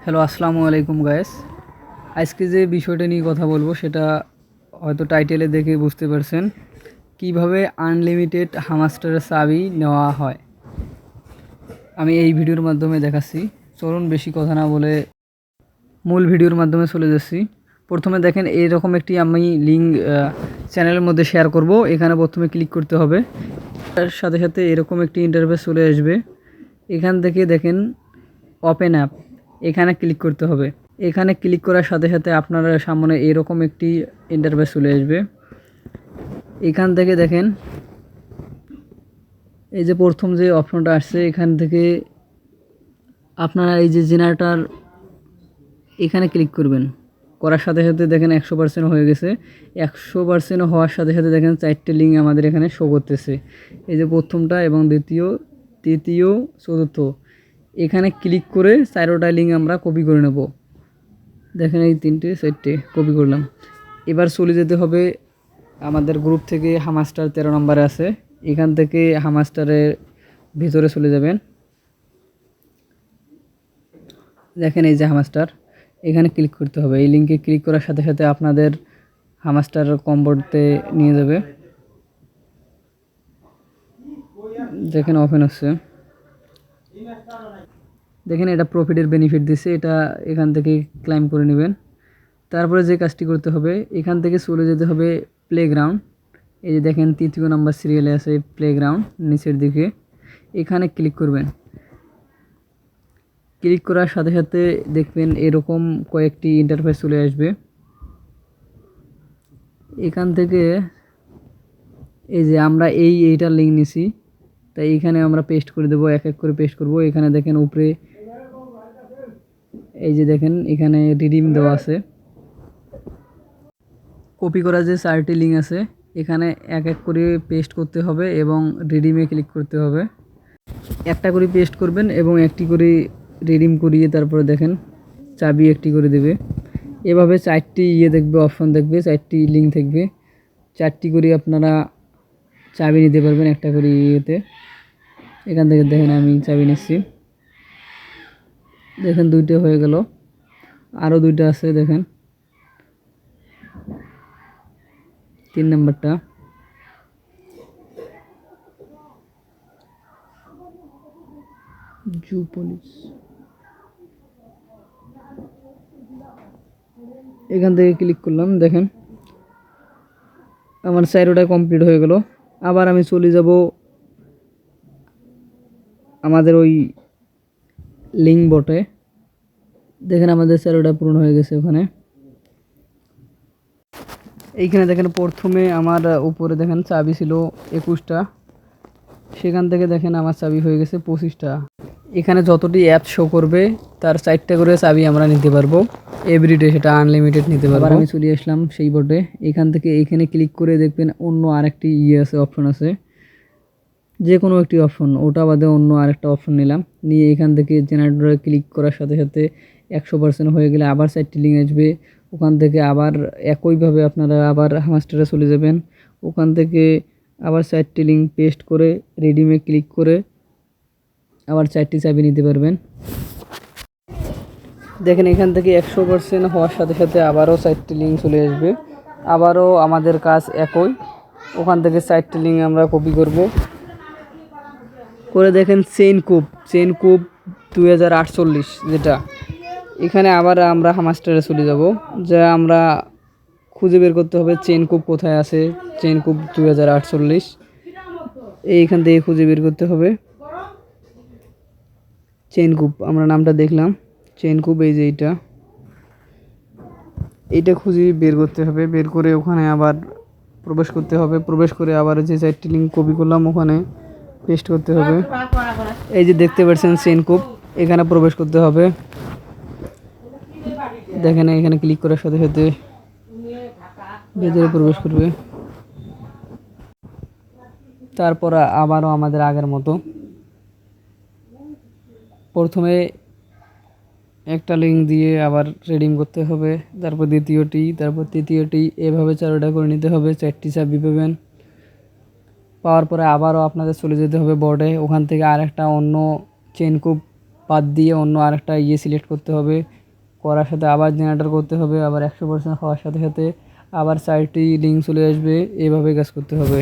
Hello, আসসালামু আলাইকুম guys. আজকে যে বিষয়টা নিয়ে কথা বলবো সেটা হয়তো টাইটেলে দেখে বুঝতে পারছেন, কিভাবে আনলিমিটেড হামাস্টারের চাবি নেওয়া হয়। আমি এই ভিডিওর মাধ্যমে দেখাচ্ছি। চলুন বেশি কথা না বলে মূল ভিডিওর মাধ্যমে চলে যাচ্ছি। প্রথমে দেখেন এইরকম একটি আমি লিঙ্ক চ্যানেলের মধ্যে শেয়ার করব। এখানে প্রথমে ক্লিক করতে হবে, তার সাথে সাথে এরকম একটি ইন্টারফেস চলে আসবে। এখান থেকে দেখেন ওপেন অ্যাপ, এখানে ক্লিক করতে হবে। এখানে ক্লিক করার সাথে সাথে আপনার সামনে এরকম একটি ইন্টারফেস চলে আসবে। এখান থেকে দেখেন এই যে প্রথম যে অপশনটা আসছে, এখান থেকে আপনারা এই যে জেনারেটর এখানে ক্লিক করবেন। করার সাথে সাথে দেখেন 100% হয়ে গেছে। 100% হওয়ার সাথে সাথে দেখেন 4টে লিঙ্ক আমাদের এখানে শো করতেছে। এই যে প্রথমটা এবং দ্বিতীয়, তৃতীয়, চতুর্থ, এখানে ক্লিক করে 4টা লিঙ্ক আমরা কপি করে নেব। দেখেন এই 3টে 4টে কপি করলাম। এবার চলে যেতে হবে আমাদের গ্রুপ থেকে হামাস্টার 13 নম্বরে আছে, এখান থেকে হামাস্টারের ভিতরে চলে যাবেন। দেখেন এই যে হামাস্টার, এখানে ক্লিক করতে হবে। এই লিঙ্কে ক্লিক করার সাথে সাথে আপনাদের হামাস্টার কম্বোতে নিয়ে যাবে। দেখেন ওপেন হচ্ছে। দেখেন এটা প্রফিটের বেনিফিট দিচ্ছে, এটা এখান থেকে ক্লাইম করে নেবেন। তারপরে যে কাজটি করতে হবে, এখান থেকে চলে যেতে হবে প্লেগ্রাউন্ড। এই যে দেখেন 3য় নাম্বার সিরিয়ালে আছে প্লেগ্রাউন্ড, নিচের দিকে এখানে ক্লিক করবেন। ক্লিক করার সাথে সাথে দেখবেন এরকম কয়েকটি ইন্টারফেস চলে আসবে। এখান থেকে এই যে আমরা এইটার লিঙ্ক নিছি, তাই এখানে আমরা পেস্ট করে দেবো, এক এক করে পেস্ট করব। এখানে দেখেন উপরে এই যে দেখেন এখানে রিডিম দেওয়া আছে। কপি করা যে 4টি লিঙ্ক আছে এখানে এক এক করে পেস্ট করতে হবে এবং রিডিমে ক্লিক করতে হবে। একটা করে পেস্ট করবেন এবং একটি করে রিডিম করিয়ে তারপরে দেখেন চাবি একটি করে দেবে। এভাবে 4টি দেখবে, অপশন দেখবে, 4টি লিঙ্ক থাকবে। 4টি করে আপনারা চাবি নিতে পারবেন একটা করে ইয়েতে। এখান থেকে দেখেন আমি চাবি নিচ্ছি। দেখেন 2টে হয়ে গেল, আরও 2টা আছে। দেখেন 3 নাম্বারটা। জু পুলিশ, এখান থেকে ক্লিক করলাম। দেখেন আমার 4টা কমপ্লিট হয়ে গেল। আবার আমি চলে যাব আমাদের ওই লিঙ্ক বটে। দেখেন আমাদের 4টা পূরণ হয়ে গেছে। ওখানে এইখানে দেখেন প্রথমে আমার উপরে দেখেন চাবি ছিল 21টা, সেখান থেকে দেখেন আমার চাবি হয়ে গেছে 25টা। এখানে যতটি অ্যাপ শো করবে তার 4টা করে চাবি আমরা নিতে পারবো এভরিডে, সেটা আনলিমিটেড নিতে পারবো। আমি চলে আসলাম সেই বোর্ডে। এখান থেকে এইখানে ক্লিক করে দেখবেন অন্য আরেকটি আছে, অপশন আছে, যে কোনো একটি অপশন, ওটা বাদে অন্য আরেকটা অপশন নিলাম। নিয়ে এখান থেকে জেনারেটরে ক্লিক করার সাথে সাথে 100% হয়ে গেলে আবার 4টি লিঙ্ক আসবে। ওখান থেকে আবার একইভাবে আপনারা আবার হামাস্টারে চলে যাবেন। ওখান থেকে আবার 4টি লিঙ্ক পেস্ট করে রিডিমে ক্লিক করে আবার 4টি চাবি নিতে পারবেন। দেখেন এখান থেকে 100% হওয়ার সাথে সাথে আবারও 4টি লিঙ্ক চলে আসবে। আবারও আমাদের কাজ একই, ওখান থেকে 4টি লিঙ্ক আমরা কপি করব করে। দেখেন চেইন কুপ 2048, যেটা এখানে আবার আমরা হামাস্টারে চলে যাব। যা আমরা খুঁজে বের করতে হবে চেইন কুপ কোথায় আছে। চেইন কুপ 2048 এইখান থেকে খুঁজে বের করতে হবে। চেইন কুপ আমরা নামটা দেখলাম, চেইন কুপ এই যে এইটা খুঁজে বের করতে হবে। বের করে ওখানে আবার প্রবেশ করতে হবে। প্রবেশ করে আবার যে 4টি লিঙ্ক কপি করলাম ওখানে পেস্ট করতে হবে। এই যে দেখতে পাচ্ছেন চেইন কুপ, এখানে প্রবেশ করতে হবে। দেখেন এখানে ক্লিক করার সাথে সাথে ভেতরে প্রবেশ করবে। তারপর আবারও আমাদের আগের মতো প্রথমে একটা লিঙ্ক দিয়ে আবার রিডিম করতে হবে, তারপর দ্বিতীয়টি, তারপর তৃতীয়টি, এভাবে 4টা করে নিতে হবে। 4টি চাবি পাবেন। পাওয়ার পরে আবারও আপনাদের চলে যেতে হবে বোর্ডে। ওখান থেকে আরেকটা অন্য চেইন কুপ বাদ দিয়ে অন্য আরেকটা সিলেক্ট করতে হবে। করার সাথে আবার জেনারেটর করতে হবে, আবার 100% হওয়ার সাথে সাথে আবার 4টি লিঙ্ক চলে আসবে। এভাবে কাজ করতে হবে।